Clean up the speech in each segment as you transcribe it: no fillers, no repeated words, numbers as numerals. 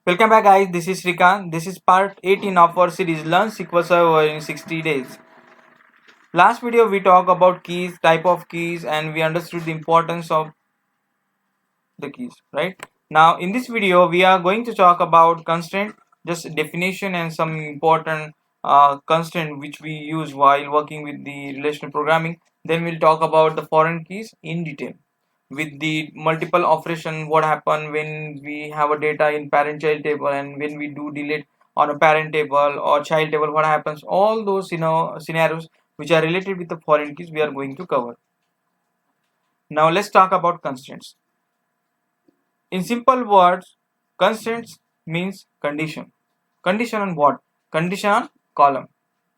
Welcome back guys, this is Srikant. This is part 18 of our series Learn SQL Server in 60 days. Last video we talked about keys, type of keys, and we understood the importance of the keys, right? Now in this video we are going to talk about constraint, just definition and some important constraint which we use while working with the relational programming. Then we'll talk about the foreign keys in detail with the multiple operation, what happen when we have a data in parent child table and when we do delete on a parent table or child table, what happens, all those scenarios which are related with the foreign keys we are going to cover. Now let's talk about constraints. In simple words, constraints means condition. Condition on what? Condition on column,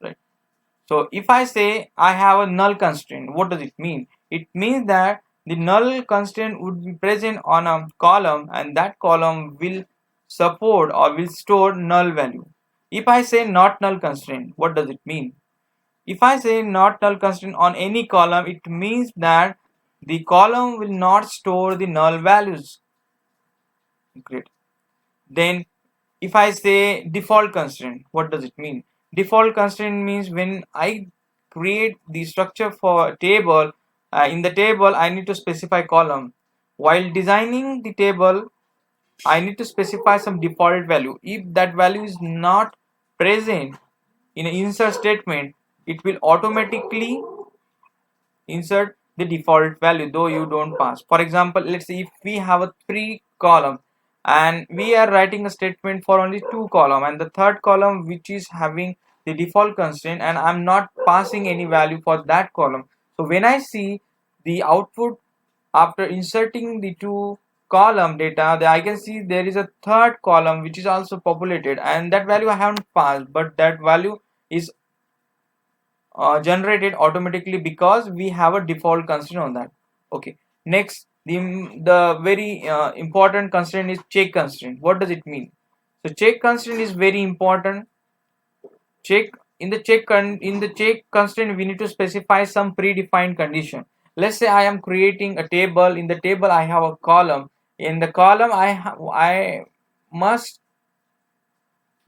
right? So if I say I have a null constraint, what does it mean? It means that the null constraint would be present on a column and that column will support or will store null value. If I say not null constraint, what does it mean? If I say not null constraint on any column, it means that the column will not store the null values. Great. Then if I say default constraint, what does it mean? Default constraint means when I create the structure for a table, in the table I need to specify column. While designing the table, I need to specify some default value. If that value is not present in an insert statement, it will automatically insert the default value though you don't pass. For example, let's say if we have a 3 column and we are writing a statement for only 2 column and the third column which is having the default constraint and I'm not passing any value for that column. So when I see the output after inserting the 2 column data, I can see there is a third column which is also populated and that value I haven't passed, but that value is generated automatically because we have a default constraint on that. Okay, next the very important constraint is check constraint. What does it mean? So check constraint is very important. Check in the check constraint we need to specify some predefined condition. Let's say I am creating a table. In the table I have a column. In the column I must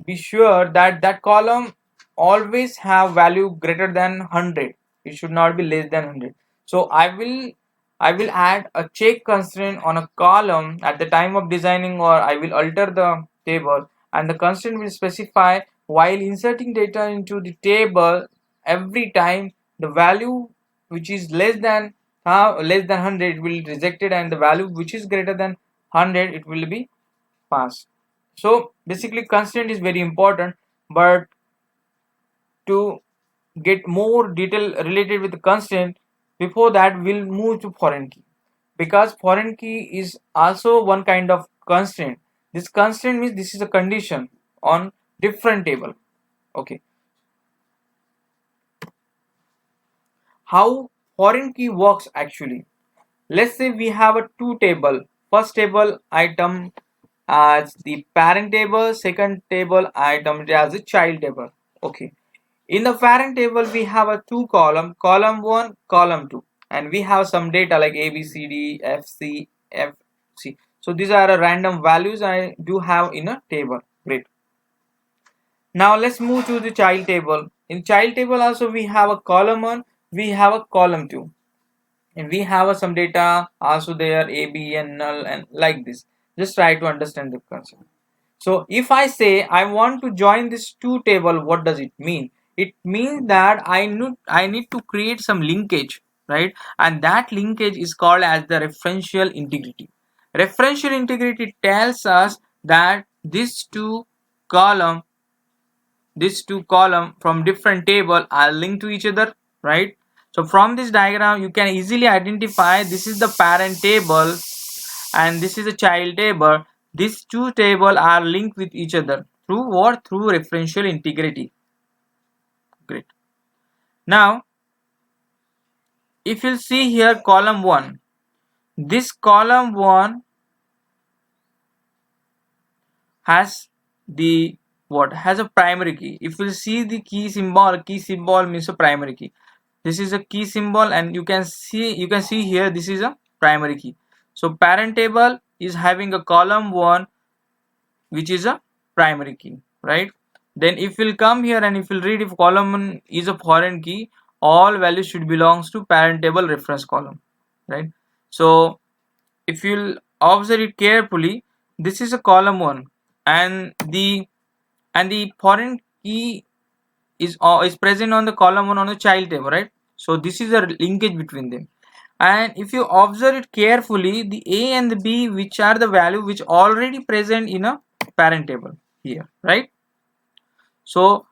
be sure that that column always have value greater than 100. It should not be less than 100. So I will add a check constraint on a column at the time of designing, or I will alter the table, and the constraint will specify while inserting data into the table every time the value which is less than 100 will be rejected and the value which is greater than 100 it will be passed. So basically constraint is very important, but to get more detail related with the constraint, before that we'll move to foreign key, because foreign key is also one kind of constraint. This constraint means this is a condition on different table. Okay, how foreign key works actually? Let's say we have a two table. First table item as the parent table, second table item as a child table. Okay, in the parent table we have a two column 1, column 2, and we have some data like a b c d f c f c. So these are random values I do have in a table. Great. Now let's move to the child table. In child table also we have a column 1, we have a column 2, and we have some data also there, a b and null and like this. Just try to understand the concept. So if I say I want to join this two table, what does it mean? It means that I need to create some linkage, right? And that linkage is called as the referential integrity. Referential integrity tells us that column these two column from different table are linked to each other, right? So from this diagram you can easily identify this is the parent table and this is a child table. These two tables are linked with each other through what? Through referential integrity. Great. Now if you see here column 1, this column 1 has the what? Has a primary key. If you see the key symbol means a primary key. This is a key symbol and you can see here this is a primary key. So parent table is having a column 1 which is a primary key, right? Then if we'll come here and if we'll read if column 1 is a foreign key, all values should belongs to parent table reference column, right? So if you'll observe it carefully, this is a column 1 and the foreign key is present on the column 1 on the child table, right? So this is a linkage between them. And if you observe it carefully, the A and the B, which are the value which already present in a parent table here, right? So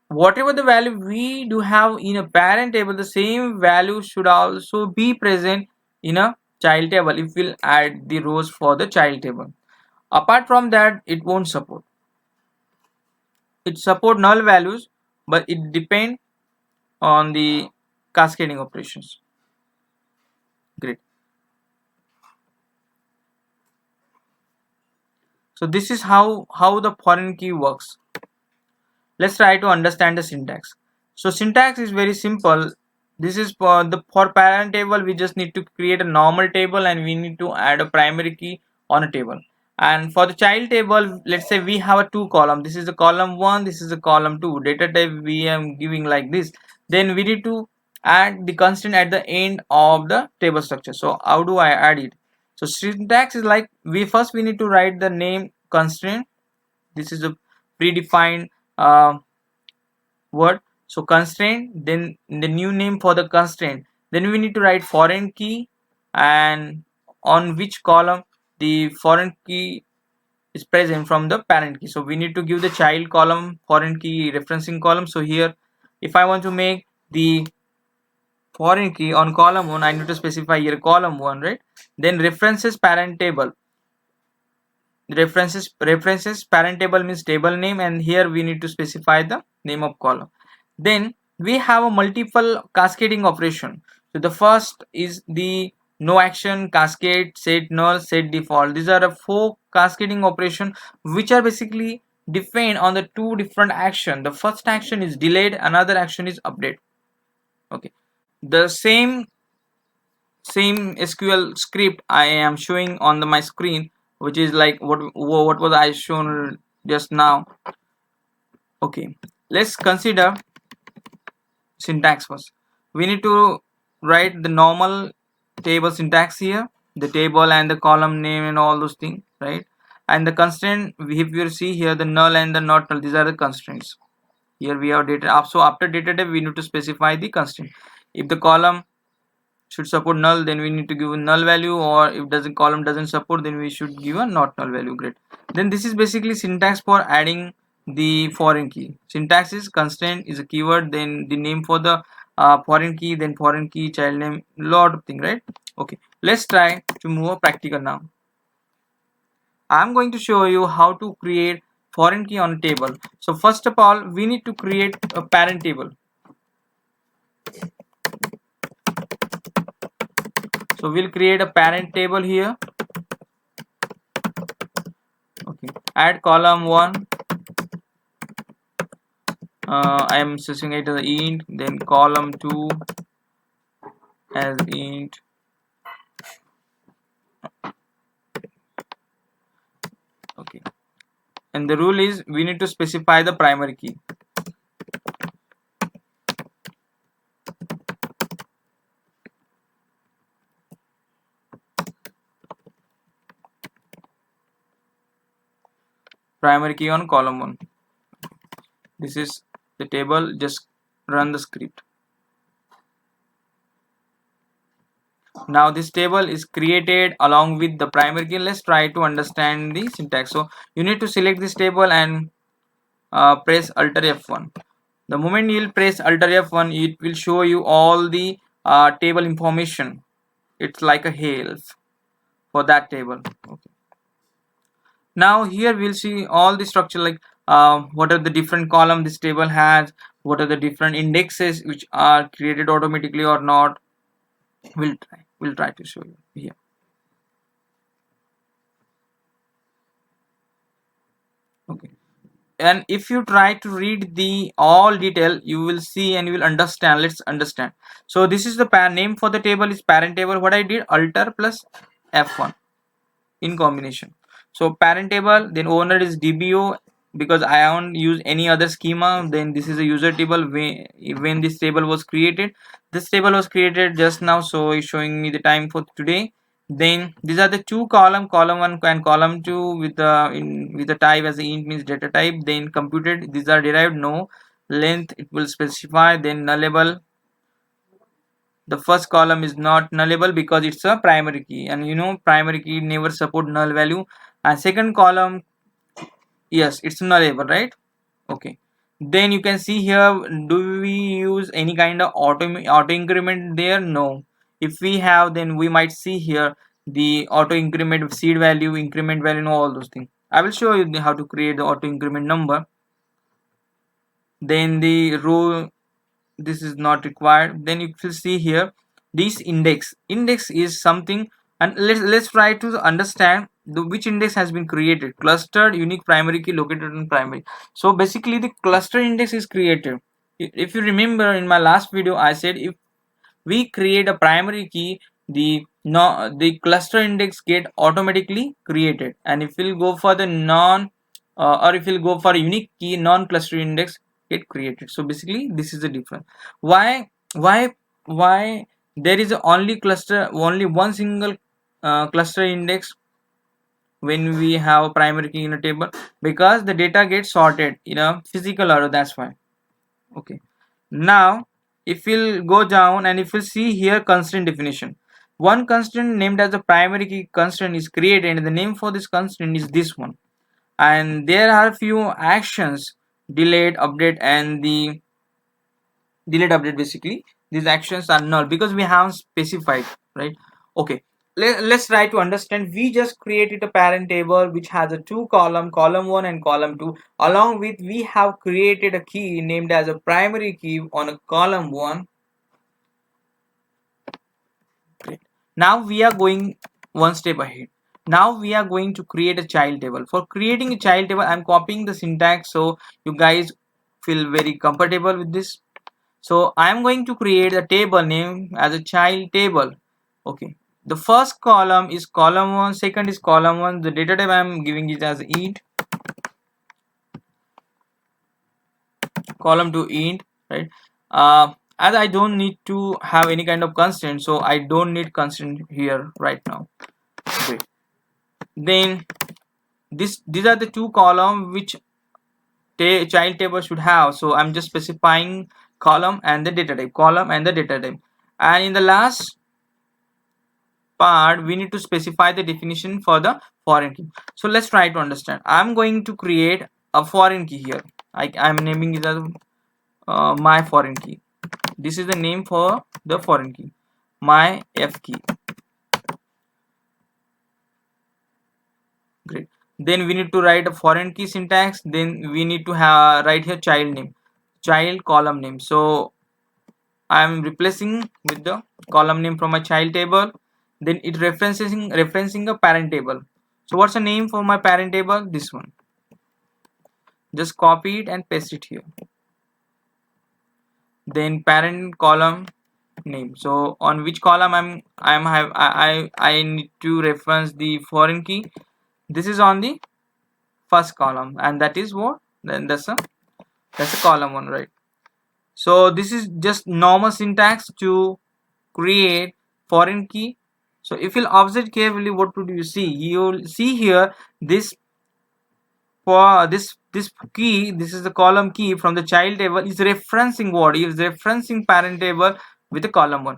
whatever the value we do have in a parent table, the same value should also be present in a child table if we'll add the rows for the child table. Apart from that, it won't support. It support null values, but it depend on the cascading operations. Great. So this is how the foreign key works. Let's try to understand the syntax. So syntax is very simple. This is for parent table, we just need to create a normal table and we need to add a primary key on a table. And for the child table, let's say we have a two column. This is the column 1, this is the column 2. Data type we am giving like this. Then we need to add the constraint at the end of the table structure. So how do I add it? So syntax is like we need to write the name constraint. This is a predefined word. So constraint, then the new name for the constraint, then we need to write foreign key and on which column the foreign key is present from the parent key. So we need to give the child column foreign key referencing column. So here if I want to make the foreign key on column 1, I need to specify here column 1, right? Then references parent table, references parent table means table name, and here we need to specify the name of column. Then we have a multiple cascading operation. So the first is the no action, cascade, set null, set default. These are the 4 cascading operation which are basically defined on the 2 different action. The first action is delayed, another action is update. Okay, the same SQL script I am showing on my screen, which is like what was I shown just now. Okay, let's consider syntax first. We need to write the normal table syntax here, the table and the column name and all those things, right? And the constraint, if you see here, the null and the not null, these are the constraints. Here we have data. So after data type, we need to specify the constraint. If the column should support null, then we need to give a null value, or if column doesn't support, then we should give a not null value. Great. Then this is basically syntax for adding the foreign key. Syntax is constraint is a keyword, then the name for the foreign key, then foreign key, child name, lot of thing, right? Okay, let's try to move a practical now. I'm going to show you how to create foreign key on a table. So first of all, we need to create a parent table. So we'll create a parent table here. Okay, add column 1. I am setting it as int, then column 2 as int. Okay, and the rule is we need to specify the primary key. Primary key on column 1. This is the table. Just run the script. Now this table is created along with the primary key. Let's try to understand the syntax. So you need to select this table and press Alt F1. The moment you will press Alt F1, it will show you all the table information. It's like a help for that table. Okay. Now here we'll see all the structure, like what are the different column this table has, what are the different indexes which are created automatically or not. We'll try to show you here. Okay, and if you try to read the all detail, you will see and you will understand. Let's understand. So this is the name for the table is parent table. What I did, Alt plus F1 in combination. So parent table, then owner is DBO, because I don't use any other schema. Then this is a user table. When this table was created, this table was created just now, so it's showing me the time for today. Then these are the two column 1 and column 2 with the type as the int, means data type. Then computed, these are derived, no length it will specify. Then nullable, the first column is not nullable because it's a primary key, and primary key never support null value. And second column, yes, it's nullable, right? Okay. Then you can see here, do we use any kind of auto increment there? No. If we have, then we might see here the auto increment seed value, increment value, and all those things. I will show you how to create the auto increment number. Then the row, this is not required. Then you will see here this index is something. And let's try to understand which index has been created. Clustered unique primary key located in primary. So basically the cluster index is created. If you remember in my last video, I said if we create a primary key, the cluster index get automatically created, and if we'll go for the non or if we'll go for a unique key, non-cluster index get created. So basically this is the difference. Why why why there is only one single cluster index when we have primary key in a table? Because the data gets sorted in a physical order, that's why. Okay. Now if we'll go down and if we'll see here constraint definition, one constraint named as the primary key constraint is created, and the name for this constraint is this one. And there are few actions: delete, update, and the delete, update. Basically these actions are null because we have specified, right? Okay. Let's try to understand. We just created a parent table which has a two column 1 and column 2. Along with, we have created a key named as a primary key on a column 1. Great. Now we are going one step ahead. Now we are going to create a child table. For creating a child table, I'm copying the syntax so you guys feel very comfortable with this. So I am going to create a table name as a child table. Okay. The first column is column 1, second is column 1. The data type I am giving it as int, column 2 int, right? As I don't need to have any kind of constraint, so I don't need constraint here right now. Okay. Then these are the two column which child table should have. So I'm just specifying column and the data type, and in the last part we need to specify the definition for the foreign key. So let's try to understand. I'm going to create a foreign key here. I'm naming it as my foreign key. This is the name for the foreign key, my f key. Great. Then we need to write a foreign key syntax. Then we need to write here child name, child column name. So I am replacing with the column name from my child table. Then it referencing a parent table. So what's the name for my parent table? This one. Just copy it and paste it here. Then parent column name. So on which column I need to reference the foreign key. This is on the first column, and that is what? Then that's a column 1, right? So this is just normal syntax to create foreign key. So if you'll observe carefully, what would you see? You'll see here this for this key, this is the column key from the child table, is referencing what? Is referencing parent table with the column 1,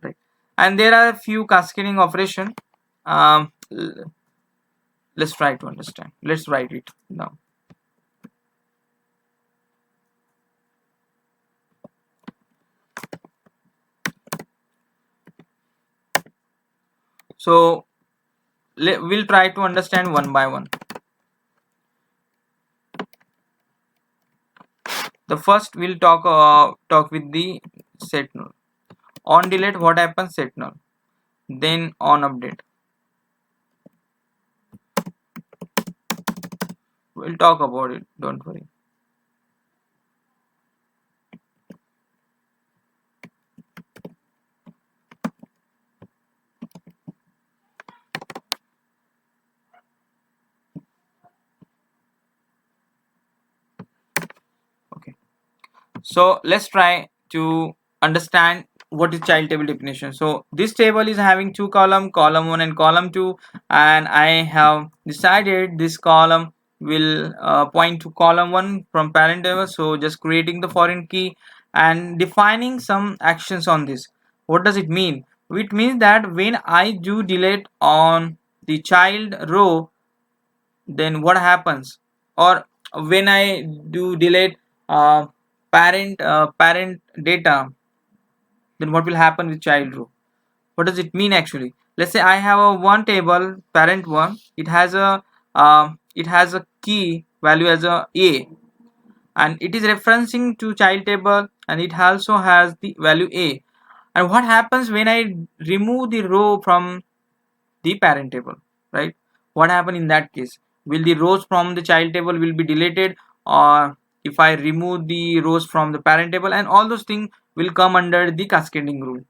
right? And there are a few cascading operation. Let's try to understand. Let's write it now. So we'll try to understand one by one. The first we'll talk with the set null. On delete, what happens? Set null. Then on update, we'll talk about it, don't worry. So let's try to understand what is child table definition. So this table is having two column 1 and column 2, and I have decided this column will point to column 1 from parent table. So just creating the foreign key and defining some actions on this. What does it mean? It means that when I do delete on the child row, then what happens? Or when I do delete uh, parent data, then what will happen with child row? What does it mean actually? Let's say I have a one table, parent one. It has a key value as a, and it is referencing to child table, and it also has the value a. And what happens when I remove the row from the parent table, right? What happen in that case? Will the rows from the child table will be deleted, or if I remove the rows from the parent table, and all those things will come under the cascading rule.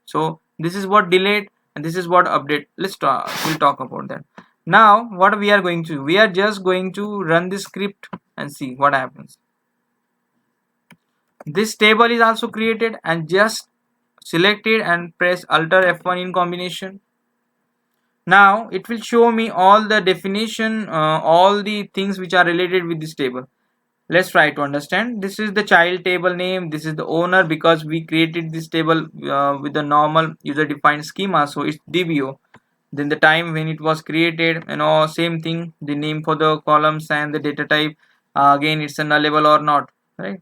So this is what delete and this is what update. We'll talk about that. Now what we are going to do, we are just going to run the script and see what happens. This table is also created, and just select it and press Alt F1 in combination. Now it will show me all the definition, all the things which are related with this table. Let's try to understand. This is the child table name, this is the owner, because we created this table with the normal user defined schema, so it's DBO. Then the time when it was created, same thing, the name for the columns and the data type. Again, it's a nullable or not, right?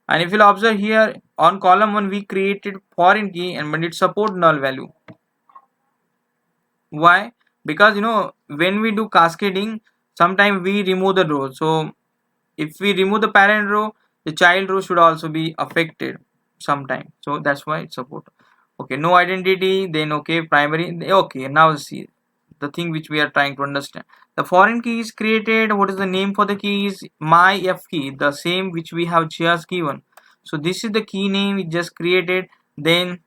And if you'll observe here on column 1 we created foreign key, and when it support null value. Why? Because when we do cascading, sometimes we remove the row. So if we remove the parent row, the child row should also be affected sometime. So that's why it's support. Okay, no identity, then okay, primary. Okay, now see the thing which we are trying to understand. The foreign key is created. What is the name for the key? Is my f key, the same which we have just given. So this is the key name we just created. Then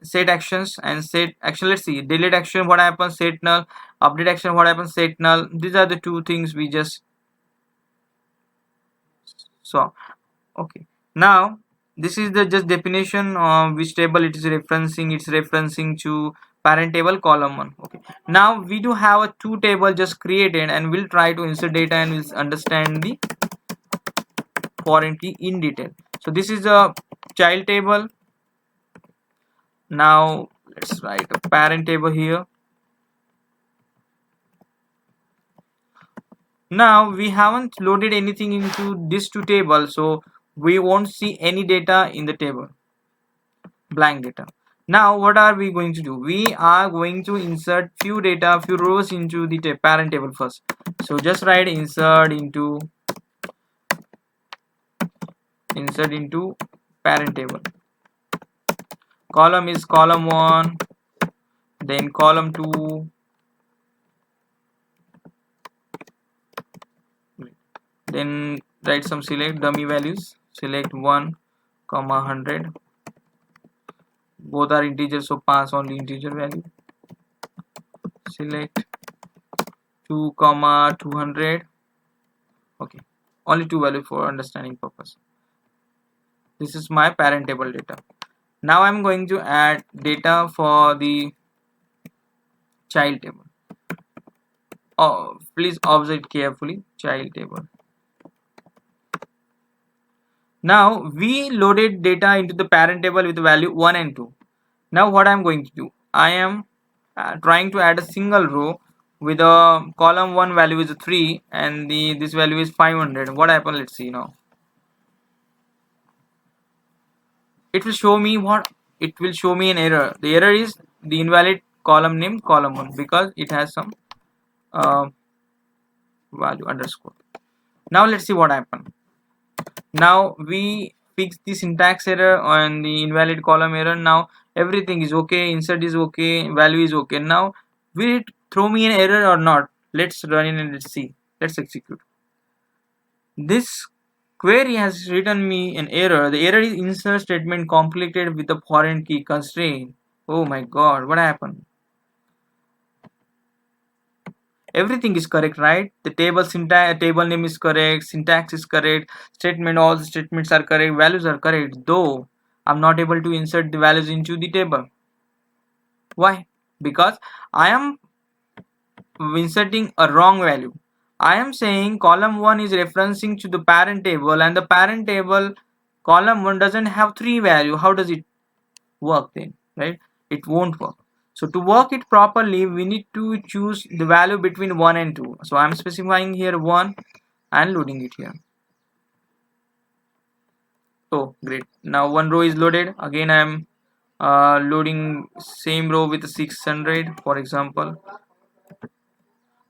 set actions and set action. Let's see, delete action, what happens? Set null. Update action, what happens? Set null. These are the two things we just saw. Okay, now this is the just definition of which table it is referencing. It's referencing to parent table column 1. Okay, now we do have a two table just created, and we'll try to insert data and we'll understand the foreign key in detail. So this is a child table. Now let's write a parent table here. Now we haven't loaded anything into these two tables, so we won't see any data in the table, blank data. Now what are we going to do? We are going to insert few rows into the parent table first. So just write insert into parent table. Column is column 1, then column 2, then write some select dummy values. Select 1, 100. Both are integers, so pass only integer value. Select 2, 200. Okay, only two value for understanding purpose. This is my parent table data. Now I'm going to add data for the child table. Oh, please observe it carefully. Child table. Now we loaded data into the parent table with the value 1 and 2. Now what I'm going to do, I am trying to add a single row with a column 1 value is 3 and this value is 500. What happened? Let's see now. It will show me an error. The error is the invalid column name column 1 because it has some value underscore. Now let's see what happened. Now we fix the syntax error and the invalid column error. Now everything is okay, insert is okay, value is okay. Now will it throw me an error or not? Let's run it and let's see. Let's execute. This query has written me an error. The error is insert statement conflicted with the foreign key constraint. Oh my god, what happened? everything is correct, right? The table syntax, table name is correct, syntax is correct, statement, all the statements are correct, values are correct, though I'm not able to insert the values into the table. Why? Because I am inserting a wrong value. I am saying column 1 is referencing to the parent table, and the parent table column 1 doesn't have 3 value. How does it work then, right? It won't work. So to work it properly, we need to choose the value between 1 and 2. So I'm specifying here 1 and loading it here. Oh, great. Now one row is loaded. Again, I'm loading same row with 600, for example.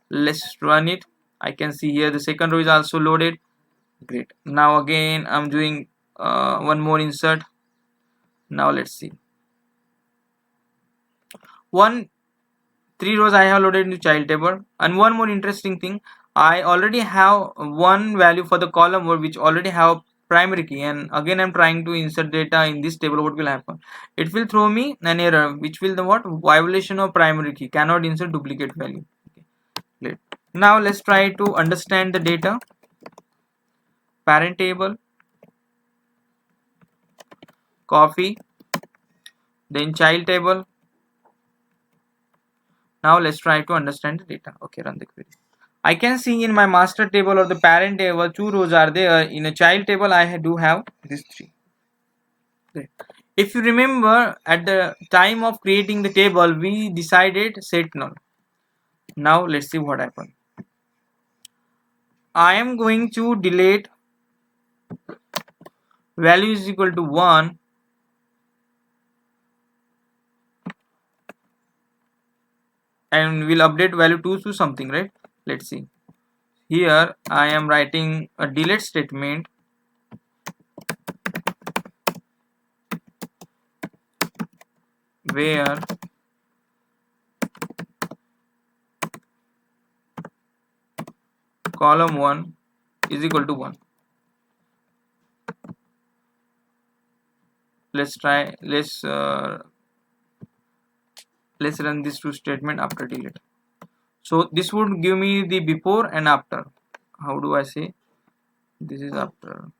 Let's run it. I can see here the second row is also loaded. Great. Now again, I'm doing one more insert. Now let's see. Three rows I have loaded into child table, and one more interesting thing, I already have one value for the column which already have primary key, and again I'm trying to insert data in this table. What will happen? It will throw me an error which will the what violation of primary key, cannot insert duplicate value. Okay. Great. Now let's try to understand the data. Parent table, coffee, then child table. Now let's try to understand the data. Okay, run the query. I can see in my master table or the parent table 2 rows are there. In a child table I do have these 3. Okay. If you remember, at the time of creating the table we decided set null. Now let's see what happened. I am going to delete value is equal to 1 and we'll update value 2 to something, right? Let's see. Here I am writing a delete statement where column 1 is equal to 1. Let's run this two statement after delete. So this would give me the before and after. How do I say? This is after.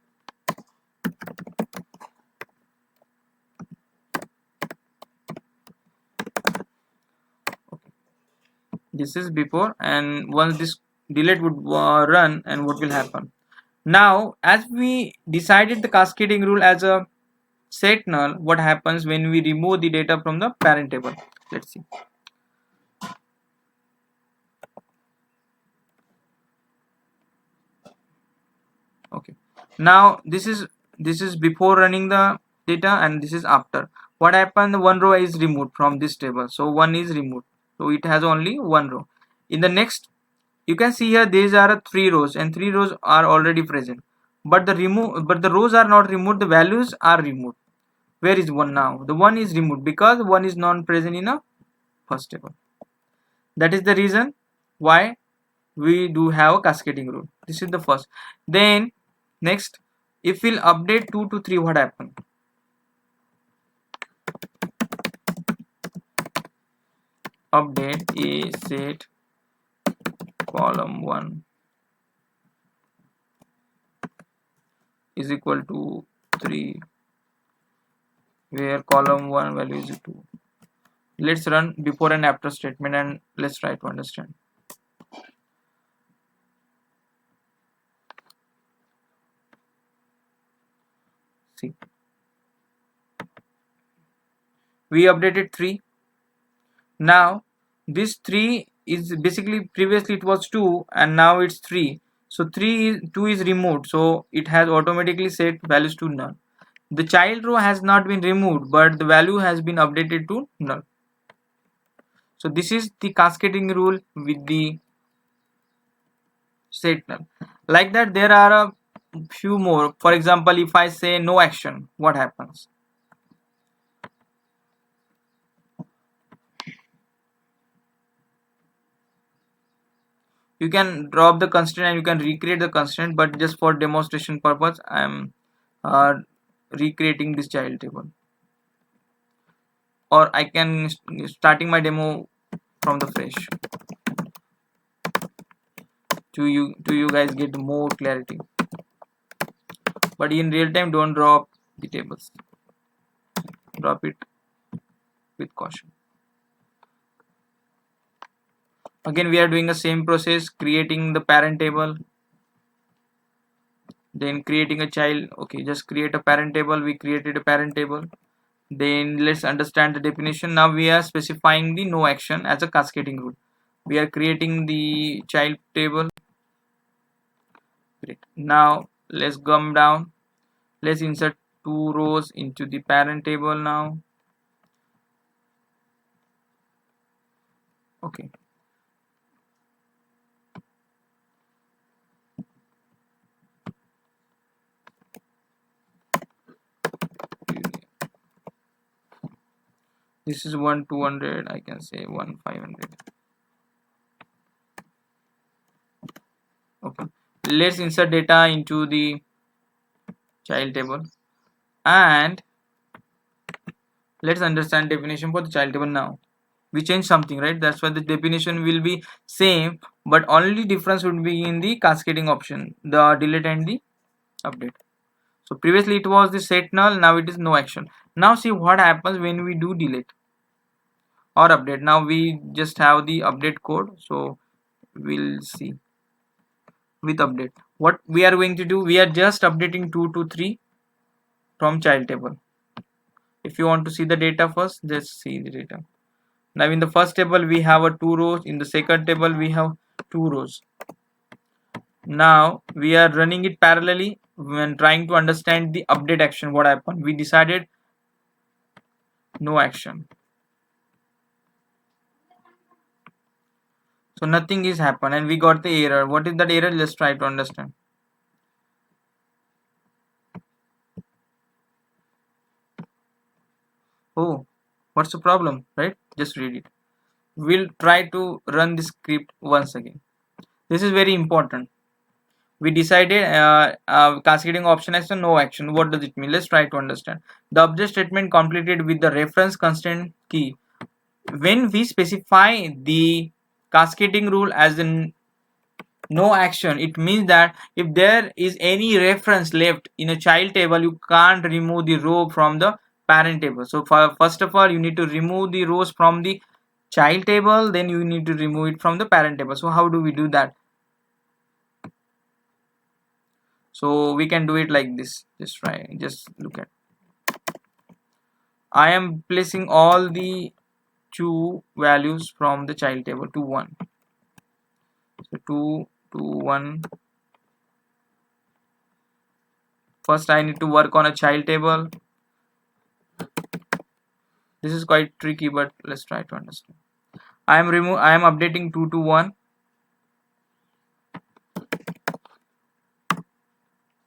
Okay. This is before, and once this delete would run, and what will happen? Now, as we decided the cascading rule as a set null, what happens when we remove the data from the parent table? Let's see. Okay. Now this is before running the data, and this is after. What happened? One row is removed from this table, so one is removed. So it has only one row. In the next, you can see here these are 3 rows, and 3 rows are already present. But the rows are not removed. The values are removed. Where is one now? The one is removed because one is not present in a first table. That is the reason why we do have a cascading rule. This is the first. Then next, if we'll update 2 to 3, what happened? Update a set column 1 is equal to 3, where column 1 value is 2. Let's run before and after statement and let's try to understand. See, we updated 3. Now this 3 is basically, previously it was 2 and now it's 3. So 2 is removed, so it has automatically set values to null. The child row has not been removed, but the value has been updated to null. So this is the cascading rule with the set null. Like that, there are a few more. For example, if I say no action, what happens? You can drop the constraint and you can recreate the constraint, but just for demonstration purpose I am recreating this child table, or I can starting my demo from the fresh. to you guys get more clarity. But in real time, don't drop the tables. Drop it with caution. Again, we are doing the same process, creating the parent table, then creating a child. Okay, just create a parent table. We created a parent table. Then let's understand the definition. Now we are specifying the no action as a cascading rule. We are creating the child table. Great. Now let's come down. Let's insert 2 rows into the parent table now. Okay. This is 1 200. I can say 1 500. Okay. Let's insert data into the child table, and let's understand definition for the child table now. We change something, right? That's why the definition will be same, but only difference would be in the cascading option, the delete and the update. So previously it was the set null, now it is no action. Now see what happens when we do delete or update. Now we just have the update code, so we'll see with update what we are going to do. We are just updating 2 to 3 from child table. If you want to see the data first, just see the data. Now in the first table we have a 2 rows, in the second table we have 2 rows. Now we are running it parallelly when trying to understand the update action. What happened? We decided no action, so nothing is happened and we got the error. What is that error? Let's try to understand. Oh, what's the problem, right? Just read it. We'll try to run the script once again. This is very important. We decided cascading option as a no action. What does it mean? Let's try to understand. The object statement completed with the reference constant key. When we specify the cascading rule as in no action, it means that if there is any reference left in a child table, you can't remove the row from the parent table. So first of all, you need to remove the rows from the child table, then you need to remove it from the parent table. So how do we do that? So we can do it like this. Just look at, I am placing all the 2 values from the child table to 1. So 2 to 1. First I need to work on a child table. This is quite tricky, but let's try to understand. I am updating 2 to 1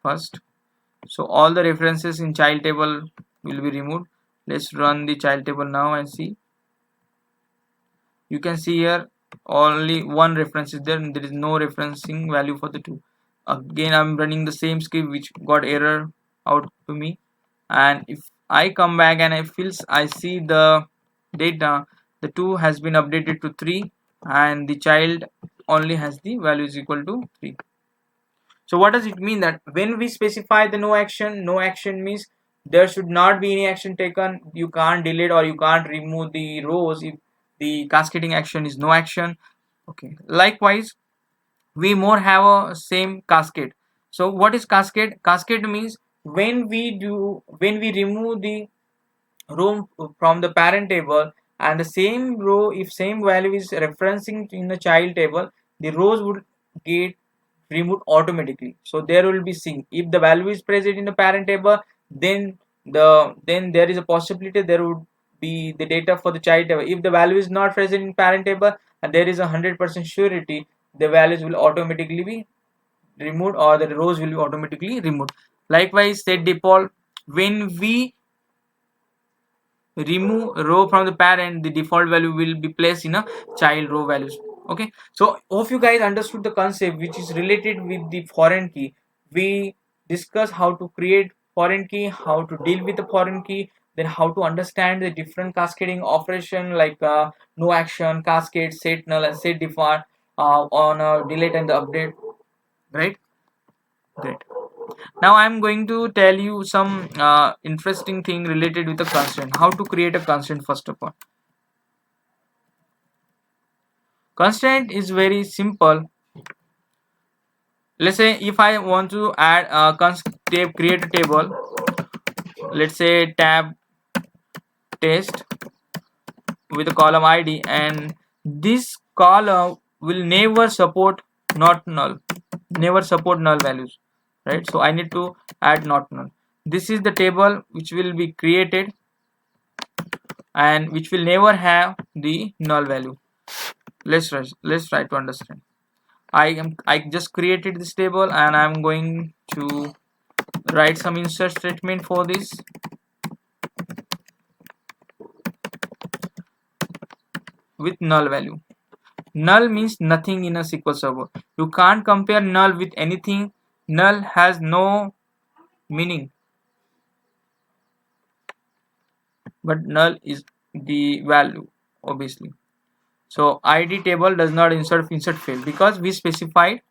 first. So all the references in child table will be removed. Let's run the child table now and see. You can see here only 1 reference is there and there is no referencing value for the 2. Again I'm running the same script which got error out to me, and if I come back and I see the data, the 2 has been updated to 3 and the child only has the value is equal to 3. So what does it mean? That when we specify the no action means there should not be any action taken. You can't delete or you can't remove the rows if the cascading action is no action. Okay, likewise we more have a same cascade. So what is cascade? Cascade means when we remove the row from the parent table and the same row, if same value is referencing in the child table, the rows would get removed automatically. So there will be sync. If the value is present in the parent table, then there is a possibility there would be the data for the child table. If the value is not present in parent table, and there is 100% surety the values will automatically be removed or the rows will be automatically removed. Likewise set default, when we remove row from the parent, the default value will be placed in a child row values. Okay, so hope you guys understood the concept which is related with the foreign key. We discuss how to create foreign key, how to deal with the foreign key, then how to understand the different cascading operation like no action, cascade, set null and set default. on a delete and the update, right? Great. Now I'm going to tell you some interesting thing related with a constraint. How to create a constraint first of all. Constraint is very simple. Let's say if I want to add a create a table. Let's say tab test with a column ID, and this column will never support not null, never support null values, right? So I need to add not null. This is the table which will be created and which will never have the null value. Let's try to understand. I just created this table and I'm going to write some insert statement for this with null value. Null means nothing in a SQL Server. You can't compare null with anything. Null has no meaning, but null is the value, obviously. So ID table does not insert field because we specified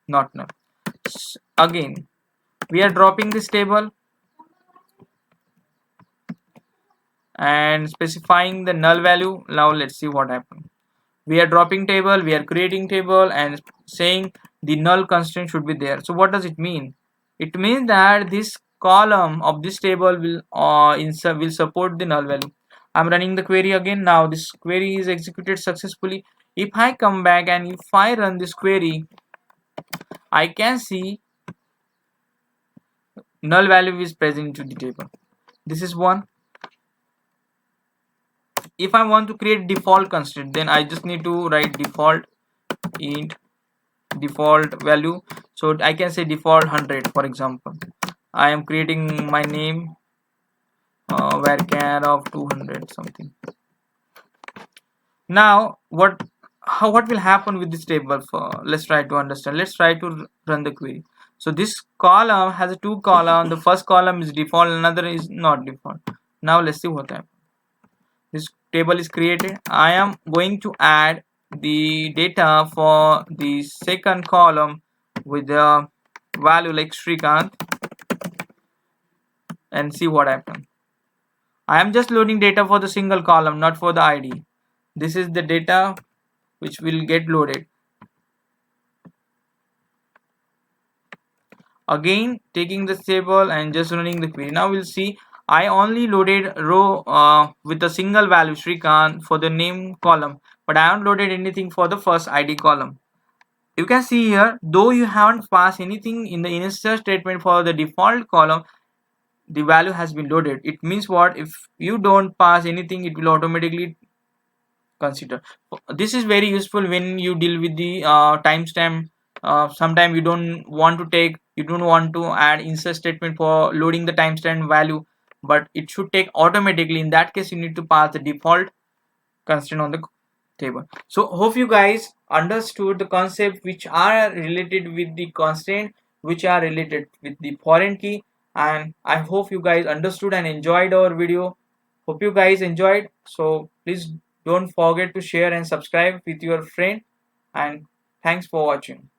not null. Again, we are dropping this table and specifying the null value. Now let's see what happens. We are dropping table, we are creating table and saying the null constraint should be there. So what does it mean? It means that this column of this table will support the null value. I'm running the query again. Now this query is executed successfully. If I come back and if I run this query, I can see null value is present to the table. This is one. If I want to create default constraint, then I just need to write default int default value. So I can say default 100, for example. I am creating my name varchar of 200 something. Now what will happen with this table? Let's try to understand. Let's try to run the query. So this column has a two column. The first column is default, another is not default. Now let's see what happens. This table is created. I am going to add the data for the second column with the value like Srikanth and see what happens. I am just loading data for the single column, not for the ID. This is the data which will get loaded. Again, taking this table and just running the query. Now we'll see I only loaded row with a single value Srikanth for the name column, but I haven't loaded anything for the first ID column. You can see here, though you haven't passed anything in the insert statement for the default column, the value has been loaded. It means what? If you don't pass anything, it will automatically consider. This is very useful when you deal with the timestamp. Sometimes you don't want to add insert statement for loading the timestamp value, but it should take automatically. In that case, you need to pass the default constraint on the table. So hope you guys understood the concept which are related with the constraint, which are related with the foreign key, and I hope you guys understood and enjoyed our video. Hope you guys enjoyed. So please don't forget to share and subscribe with your friend, and thanks for watching.